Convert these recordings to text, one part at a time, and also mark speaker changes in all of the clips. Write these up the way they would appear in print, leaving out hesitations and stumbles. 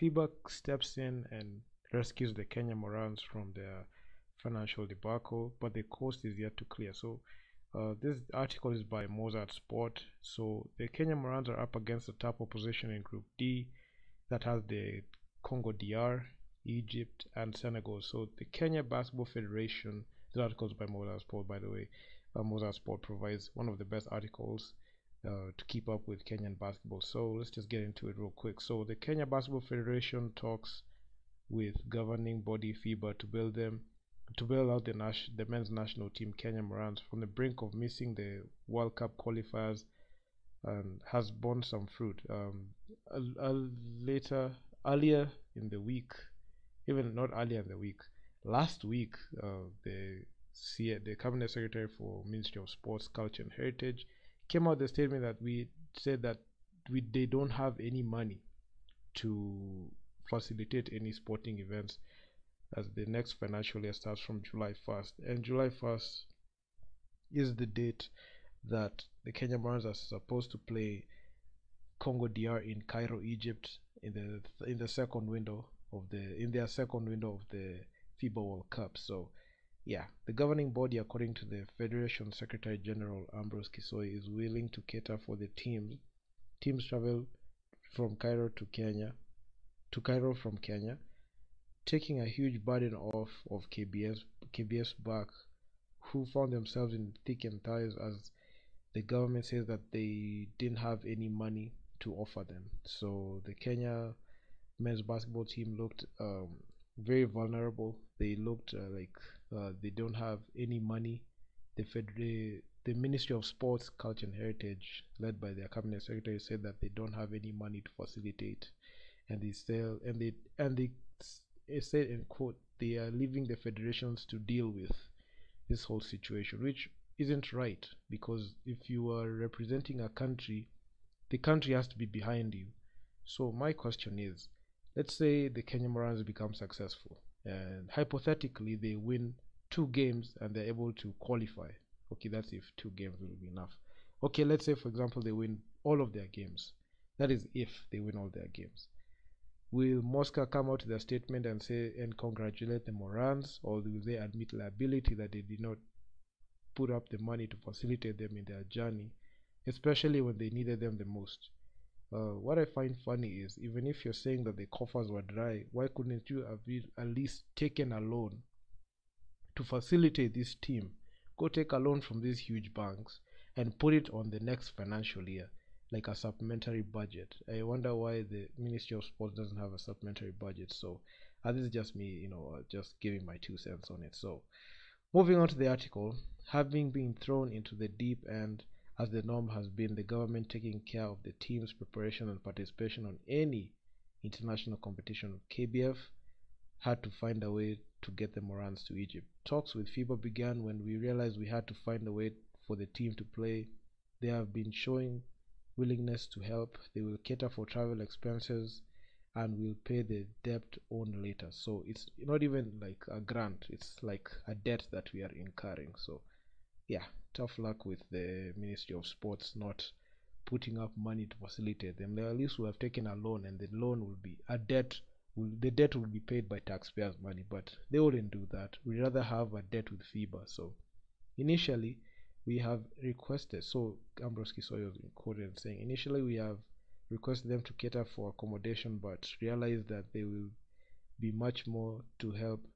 Speaker 1: FIBA steps in and rescues the Kenya Morans from their financial debacle, but the coast is yet to clear. So this article is by Mozart Sport. So the Kenya Morans are up against the top opposition in Group D that has the Congo DR, Egypt, and Senegal. So the Kenya Basketball Federation, this article is by Mozart Sport, by the way. Mozart Sport provides one of the best articles to keep up with Kenyan basketball. So let's just get into it real quick. So the Kenya Basketball Federation talks with governing body FIBA to bail out the men's national team Kenya Morans from the brink of missing the World Cup qualifiers, and has borne some fruit. Earlier in the week, even not earlier in the week, last week, the Cabinet Secretary for Ministry of Sports, Culture and Heritage came out with a statement that we said that they don't have any money to facilitate any sporting events as the next financial year starts from July 1st, and July 1st is the date that the Kenya Morans are supposed to play Congo DR in Cairo, Egypt, in their second window of the FIBA World Cup. So yeah, the governing body, according to the Federation Secretary General Ambrose Kisoi, is willing to cater for the teams travel from Cairo from Kenya, taking a huge burden off of KBS back, who found themselves in thick and thin as the government says that they didn't have any money to offer them. So the Kenya men's basketball team looked very vulnerable. They looked like they don't have any money. The Ministry of Sports, Culture and Heritage, led by their cabinet secretary, said that they don't have any money to facilitate, and they said, in quote, they are leaving the federations to deal with this whole situation, which isn't right, because if you are representing a country, the country has to be behind you. So my question is, let's say the Kenya Morans become successful and hypothetically they win 2 games and they're able to qualify. Okay, that's if 2 games will be enough. Okay, let's say for example they win all of their games. That is if they win all their games. Will Moscow come out with a statement and say and congratulate the Morans, or will they admit liability that they did not put up the money to facilitate them in their journey, especially when they needed them the most? What I find funny is, even if you're saying that the coffers were dry, why couldn't you have at least taken a loan to facilitate this team? Go take a loan from these huge banks and put it on the next financial year, like a supplementary budget. I wonder why the Ministry of Sports doesn't have a supplementary budget. So this is just me, just giving my 2 cents on it. So moving on to the article, having been thrown into the deep end as the norm has been, the government taking care of the team's preparation and participation on any international competition, KBF had to find a way to get the Morans to Egypt. Talks with FIBA began when we realized we had to find a way for the team to play. They have been showing willingness to help. They will cater for travel expenses and will pay the debt on later. So it's not even like a grant, it's like a debt that we are incurring. So yeah, tough luck with the Ministry of Sports not putting up money to facilitate them. They at least will have taken a loan, and the loan will be a debt. The debt will be paid by taxpayers' money, but they wouldn't do that. We'd rather have a debt with FIBA. So initially we have requested, so Ambrose Kisoyo was quoted saying, initially we have requested them to cater for accommodation, but realized that they will be much more to help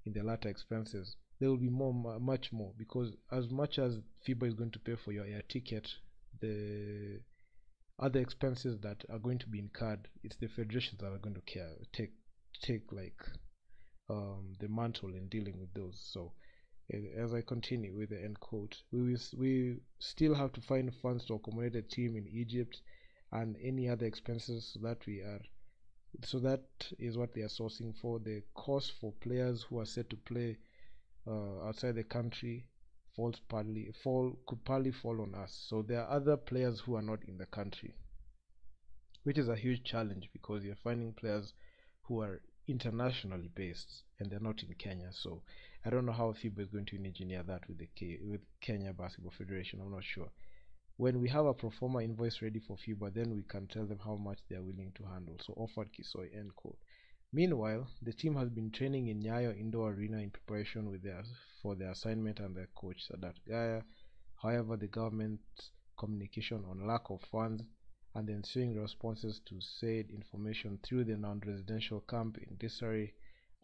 Speaker 1: in the latter expenses. There will be much more, because as much as FIBA is going to pay for your air ticket, the other expenses that are going to be incurred, it's the federations that are going to take like the mantle in dealing with those. So as I continue with the end quote, we still have to find funds to accommodate the team in Egypt and any other expenses so that is what they are sourcing for. The cost for players who are set to play outside the country could partly fall on us. So there are other players who are not in the country, which is a huge challenge, because you're finding players who are internationally based and they're not in Kenya. So I don't know how FIBA is going to engineer that with Kenya Basketball Federation. I'm not sure. When we have a pro forma invoice ready for FIBA, then we can tell them how much they are willing to handle. So offered Kisoi, end quote. Meanwhile, the team has been training in Nyayo Indoor Arena in preparation for their assignment and their coach Sadat Gaya. However, the government's communication on lack of funds and the ensuing responses to said information through the non-residential camp in disarray,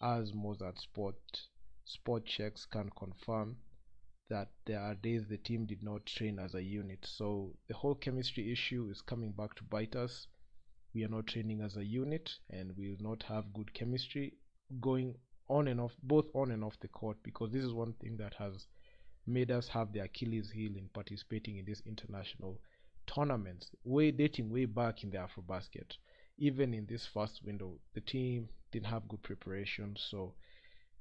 Speaker 1: as Mozart sport checks can confirm that there are days the team did not train as a unit. So the whole chemistry issue is coming back to bite us. We are not training as a unit, and we will not have good chemistry going on and off, both on and off the court, because this is one thing that has made us have the Achilles heel in participating in these international tournaments, dating way back in the Afrobasket. Even in this first window, the team didn't have good preparation, so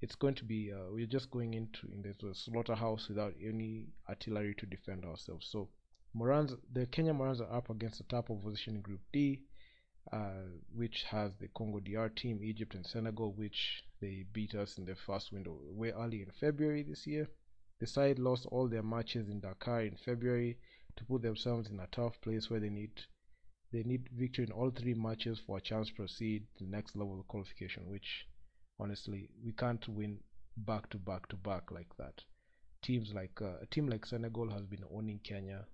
Speaker 1: it's going to be we're just going into a slaughterhouse without any artillery to defend ourselves. So the Kenya Morans are up against the top opposition in Group D, which has the Congo DR team, Egypt, and Senegal, which they beat us in the first window way early in February this year. The side lost all their matches in Dakar in February to put themselves in a tough place where they need victory in all 3 matches for a chance to proceed to the next level of qualification, which honestly we can't win back to back to back like that. A team like Senegal has been owning Kenya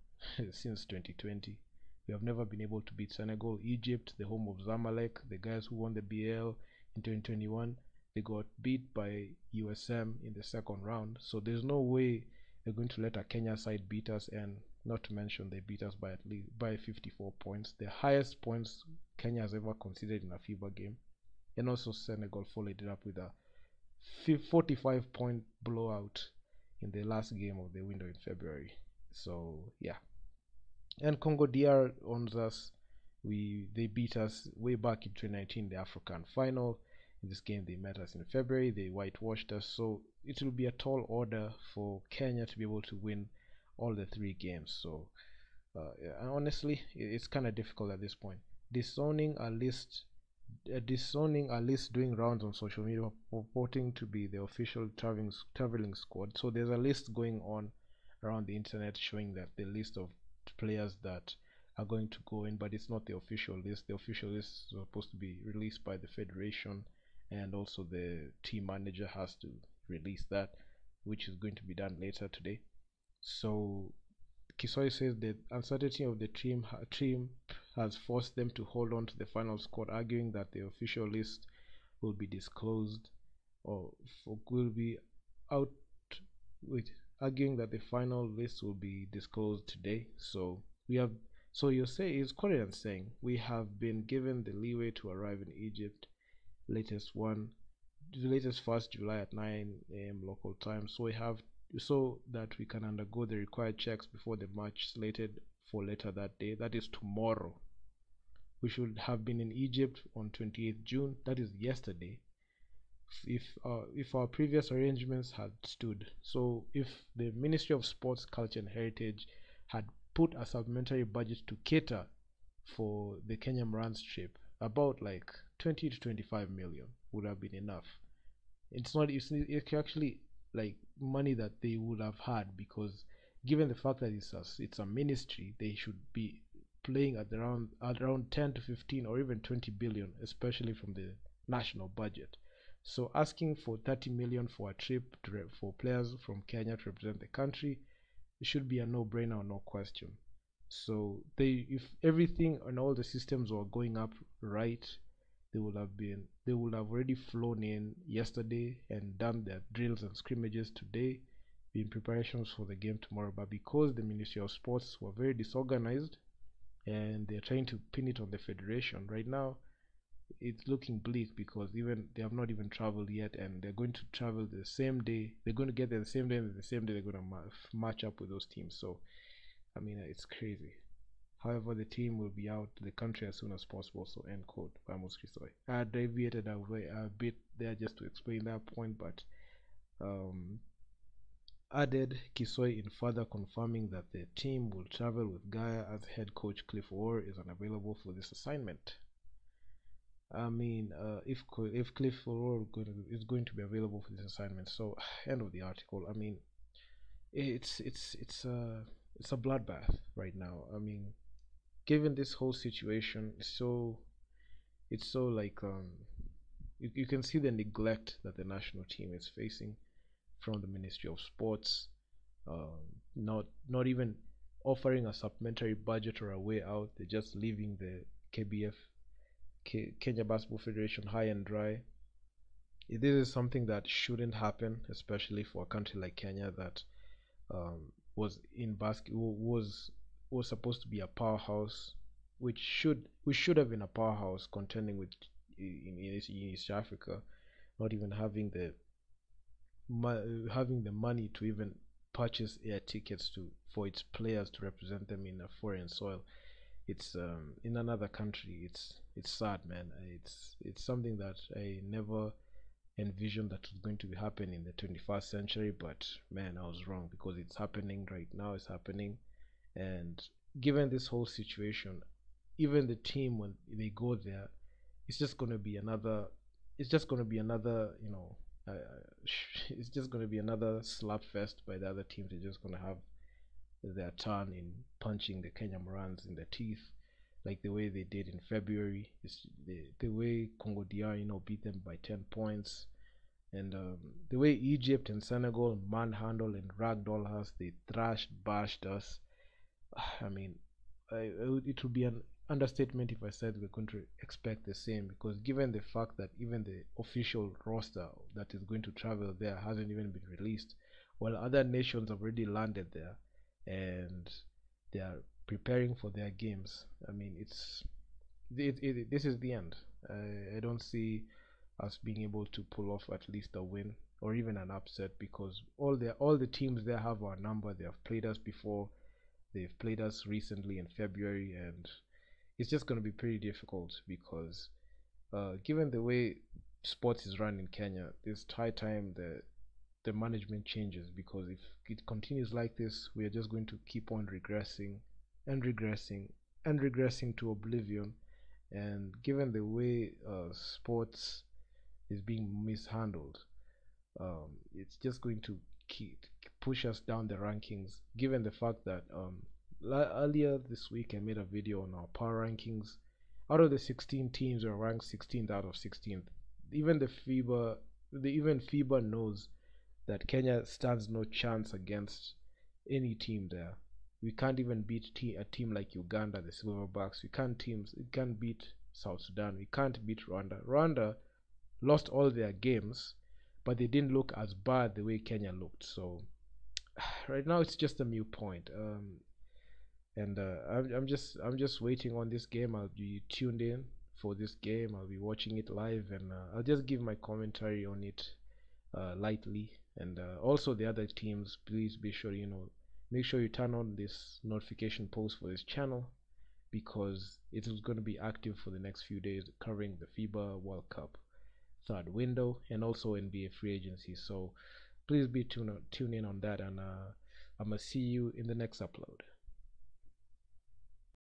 Speaker 1: since 2020. We have never been able to beat Senegal. Egypt, the home of Zamalek, the guys who won the BL in 2021, they got beat by USM in the second round. So there's no way they're going to let a Kenya side beat us, and not to mention they beat us by at least by 54 points, the highest points Kenya has ever considered in a FIBA game. And also Senegal followed it up with a 45-point blowout in the last game of the window in February. So yeah, and Congo DR owns us. They beat us way back in 2019, the African final. In this game, they met us in February. They whitewashed us. So it will be a tall order for Kenya to be able to win all the 3 games. So honestly, it's kind of difficult at this point. Disowning a list doing rounds on social media purporting to be the official traveling squad. So there's a list going on around the internet showing that the list of players that are going to go in, but it's not the official list. The official list is supposed to be released by the federation, and also the team manager has to release that, which is going to be done later today. So Kisoi says the uncertainty of the team has forced them to hold on to the final squad, arguing that the official list will be disclosed will be out with arguing that the final list will be disclosed today. So you say is correct in saying we have been given the leeway to arrive in Egypt, latest 1st July at 9 a.m. local time, so that we can undergo the required checks before the match slated for later that day, that is tomorrow. We should have been in Egypt on 28th June, that is yesterday, if our previous arrangements had stood. So if the Ministry of Sports, Culture and Heritage had put a supplementary budget to cater for the Kenya Morans trip, about like 20 to 25 million would have been enough. It's actually like money that they would have had, because given the fact that it's a ministry, they should be playing at around 10 to 15 or even 20 billion, especially from the national budget. So asking for 30 million for a trip for players from Kenya to represent the country, it should be a no-brainer, no question. So if everything and all the systems were going up right, they would have already flown in yesterday and done their drills and scrimmages today, in preparations for the game tomorrow. But because the Ministry of Sports were very disorganized and they're trying to pin it on the federation right now, it's looking bleak, because they have not even traveled yet, and they're going to travel the same day. They're going to get there the same day, and the same day they're going to match up with those teams. So I mean, it's crazy. However, the team will be out of the country as soon as possible. So end quote by Kisoi. I deviated a bit there just to explain that point, but added Kisoi in further confirming that the team will travel with Gaia as head coach Cliff Orr is unavailable for this assignment. I mean, if Cliff Orr is going to be available for this assignment, so end of the article. I mean, it's it's a bloodbath right now. I mean, given this whole situation, it's so like you can see the neglect that the national team is facing from the Ministry of Sports, um, not even offering a supplementary budget or a way out. They're just leaving the KBF, Kenya Basketball Federation, high and dry. This is something that shouldn't happen, especially for a country like Kenya that was in basket was supposed to be a powerhouse, which should have been a powerhouse contending with in East Africa, not even having the money to even purchase air tickets to for its players to represent them in a foreign soil. It's in another country. It's sad, man. It's something that I never envisioned that was going to be happening in the 21st century, but man, I was wrong because it's happening right now. It's happening, and given this whole situation, even the team when they go there, it's just going to be another. It's just going to be another, it's just going to be another slap fest by the other teams. They're just going to have their turn in punching the Kenya Morans in the teeth, like the way they did in February. It's the way Congo DR, beat them by 10 points, and the way Egypt and Senegal manhandled and ragdoll us, they thrashed, bashed us. I mean, it would be an understatement if I said we're going to expect the same, because given the fact that even the official roster that is going to travel there hasn't even been released, while other nations have already landed there and they are preparing for their games. I mean, this is the end. I don't see us being able to pull off at least a win or even an upset, because all the teams there have our number. They have played us before. They've played us recently in February, and it's just going to be pretty difficult because, given the way sports is run in Kenya, it's high time the management changes, because if it continues like this, we are just going to keep on regressing and regressing and regressing to oblivion. And given the way sports is being mishandled, it's just going to push us down the rankings. Given the fact that earlier this week I made a video on our power rankings. Out of the 16 teams, we're ranked 16th out of 16th. Even even FIBA knows that Kenya stands no chance against any team there. We can't even beat a team like Uganda, the Silverbacks. We can't beat South Sudan. We can't beat Rwanda. Rwanda lost all their games, but they didn't look as bad the way Kenya looked. So right now it's just a mute point. And I'm just waiting on this game. I'll be tuned in for this game. I'll be watching it live, and I'll just give my commentary on it lightly. And also the other teams, please be sure make sure you turn on this notification post for this channel, because it is going to be active for the next few days, covering the FIBA World Cup third window and also NBA free agency. So please be tune in on that, and I'm gonna see you in the next upload.